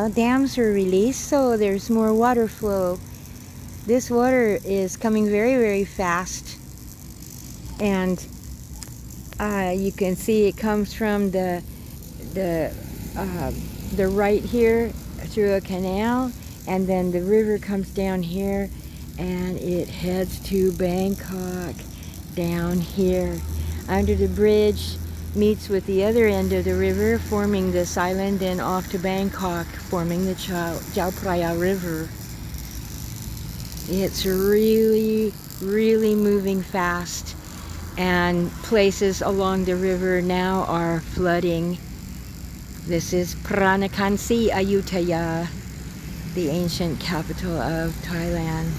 Well, dams are released, so there's more water flow. This water is coming very, very fast. And you can see it comes from the right here through a canal, and then the river comes down here and it heads to Bangkok down here under the bridge, meets with the other end of the river, forming this island, and off to Bangkok, forming the Chao Phraya River. It's really, really moving fast, and places along the river now are flooding. This is Phra Nakhon, Ayutthaya, the ancient capital of Thailand.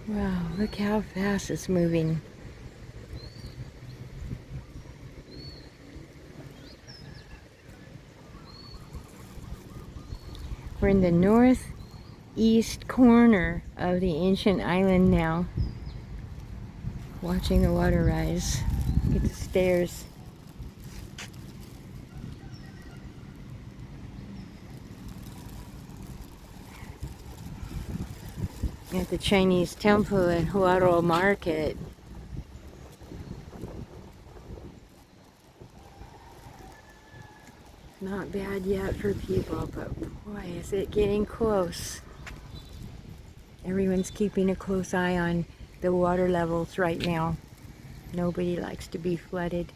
Wow, look how fast it's moving. We're in the northeast corner of the ancient island now, watching the water rise. Look at the stairs. At the Chinese temple at Huaro Market. Not bad yet for people, but boy, is it getting close. Everyone's keeping a close eye on the water levels right now. Nobody likes to be flooded.